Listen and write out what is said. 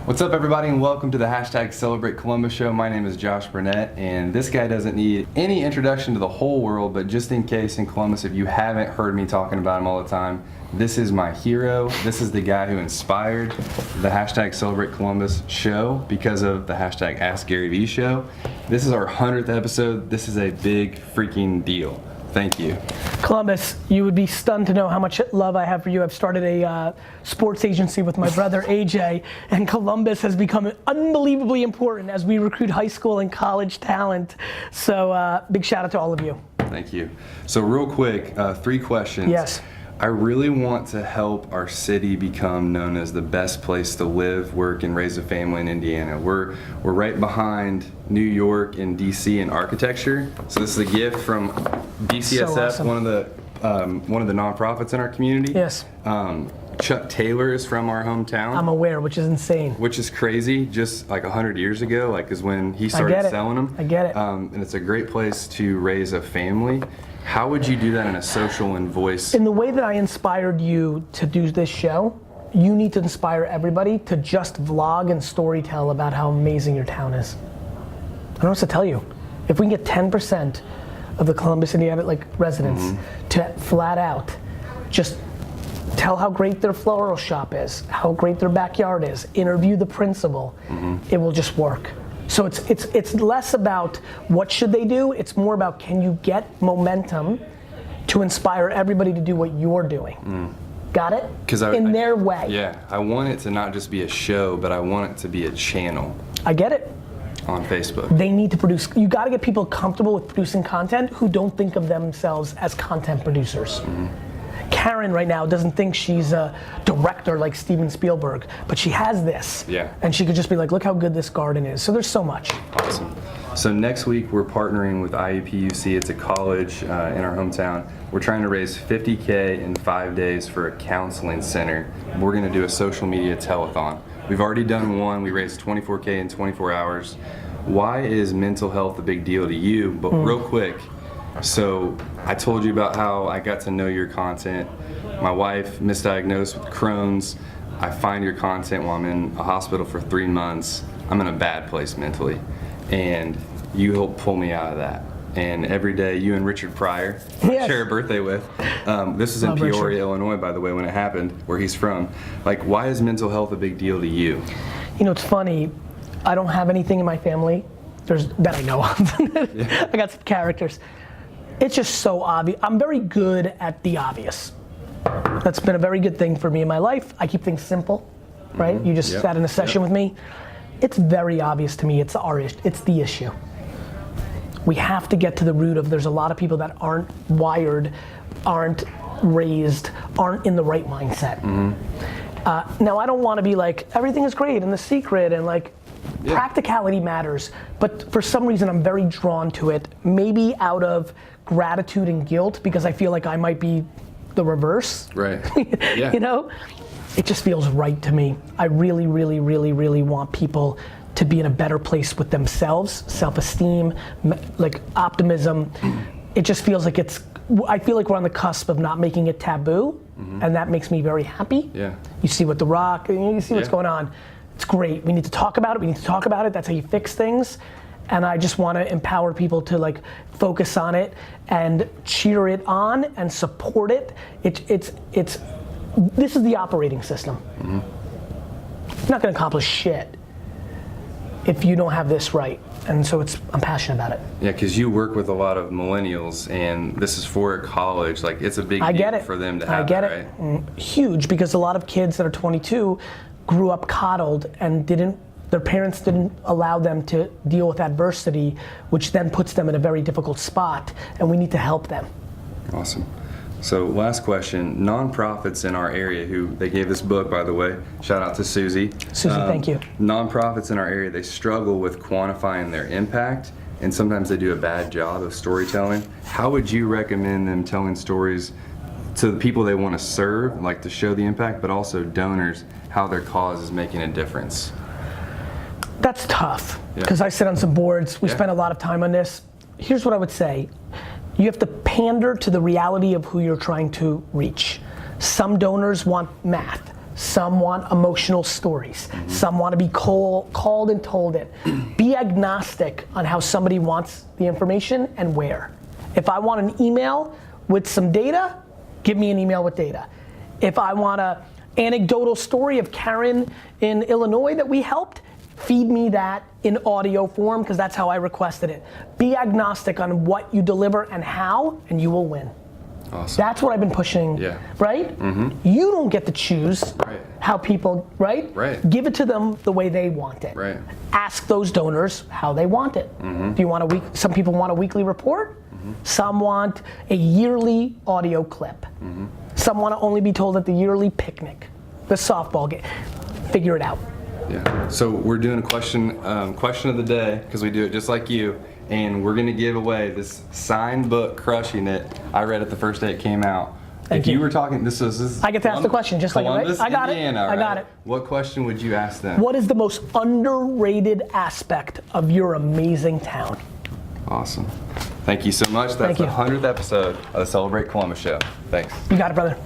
What's up, everybody, and welcome to the hashtag Celebrate Columbus show. My name is Josh Burnett, and this guy doesn't need any introduction to the whole world, but just in case in Columbus, if you haven't heard me talking about him all the time, this is my hero. This is the guy who inspired the hashtag Celebrate Columbus show because of the hashtag Ask Gary Vee show. This is our 100th episode. This is a big freaking deal. Thank you. Columbus, you would be stunned to know how much love I have for you. I've started a sports agency with my brother AJ, and Columbus has become unbelievably important as we recruit high school and college talent. So big shout out to all of you. Thank you. So real quick, 3 questions. Yes. I really want to help our city become known as the best place to live, work, and raise a family in Indiana. We're right behind New York and DC in architecture. So this is a gift from DCSF, So awesome. one of the nonprofits in our community. Yes. Chuck Taylor is from our hometown. I'm aware, which is insane. Which is crazy. Just like 100 years ago, like is when he started selling them. I get it. And it's a great place to raise a family. How would you do that in a social and voice? In the way that I inspired you to do this show, you need to inspire everybody to just vlog and storytell about how amazing your town is. I don't know what to tell you. If we can get 10% of the Columbus, Indiana residents to flat out just tell how great their floral shop is, how great their backyard is, interview the principal, it will just work. So it's less about what should they do, it's more about can you get momentum to inspire everybody to do what you're doing. Got it? In their way. Yeah, I want it to not just be a show, but I want it to be a channel. I get it. On Facebook. They need to produce, you gotta get people comfortable with producing content who don't think of themselves as content producers. Karen right now doesn't think she's a director like Steven Spielberg, but she has this. Yeah. And she could just be like, look how good this garden is. So there's so much. Awesome. So next week we're partnering with IUPUC. It's a college in our hometown. We're trying to raise $50K in 5 days for a counseling center. We're gonna do a social media telethon. We've already done one. We raised $24K in 24 hours. Why is mental health a big deal to you? But real quick, so I told you about how I got to know your content. My wife misdiagnosed with Crohn's. I find your content while I'm in a hospital for 3 months. I'm in a bad place mentally. And you helped pull me out of that. And every day, you and Richard Pryor, I share a birthday with. This was in Peoria, Illinois, by the way, when it happened, where he's from. Like, why is mental health a big deal to you? You know, it's funny. I don't have anything in my family that I know of. I got some characters. It's just so obvious. I'm very good at the obvious. That's been a very good thing for me in my life. I keep things simple, right? You just sat in a session with me. It's very obvious to me. It's the issue. We have to get to the root of, there's a lot of people that aren't wired, aren't raised, aren't in the right mindset. Now I don't want to be like, everything is great and the secret and like, practicality matters, but for some reason I'm very drawn to it, maybe out of gratitude and guilt because I feel like I might be the reverse. Right. Yeah. You know? It just feels right to me. I really, really, really, really want people to be in a better place with themselves, self-esteem, like optimism. It just feels like I feel like we're on the cusp of not making it taboo, and that makes me very happy. Yeah. You see what The Rock, you see what's going on. It's great. We need to talk about it. That's how you fix things. And I just want to empower people to like focus on it and cheer it on and support it. This is the operating system. You're not going to accomplish shit if you don't have this right. And so I'm passionate about it. Yeah, because you work with a lot of millennials, and this is for a college. Like, it's a big deal for them to have that, right? Huge, because a lot of kids that are 22 grew up coddled and their parents didn't allow them to deal with adversity, which then puts them in a very difficult spot, and we need to help them. Awesome. So last question, nonprofits in our area they gave this book, by the way, shout out to Susie. Susie, thank you. Nonprofits in our area, they struggle with quantifying their impact, and sometimes they do a bad job of storytelling. How would you recommend them telling stories to the people they want to serve, like to show the impact, but also donors, how their cause is making a difference? That's tough, because I sit on some boards, we spend a lot of time on this. Here's what I would say. You have to pander to the reality of who you're trying to reach. Some donors want math. Some want emotional stories. Some want to be called and told it. Be agnostic on how somebody wants the information and where. If I want an email with some data, give me an email with data. If I want an anecdotal story of Karen in Illinois that we helped, feed me that in audio form, because that's how I requested it. Be agnostic on what you deliver and how, and you will win. Awesome. That's what I've been pushing, right? You don't get to choose how people, right? Give it to them the way they want it. Ask those donors how they want it. Do you want some people want a weekly report? Some want a yearly audio clip. Some want to only be told at the yearly picnic, the softball game. Figure it out. Yeah. So we're doing a question of the day, because we do it just like you, and we're gonna give away this signed book, Crushing It. I read it the first day it came out. Thank if you you were talking, this is I get to ask the question just like Columbus, I got Indiana, it. I got it. What question would you ask them? What is the most underrated aspect of your amazing town? Awesome. Thank you so much. That's the 100th episode of the Celebrate Columbus Show. Thanks. You got it, brother.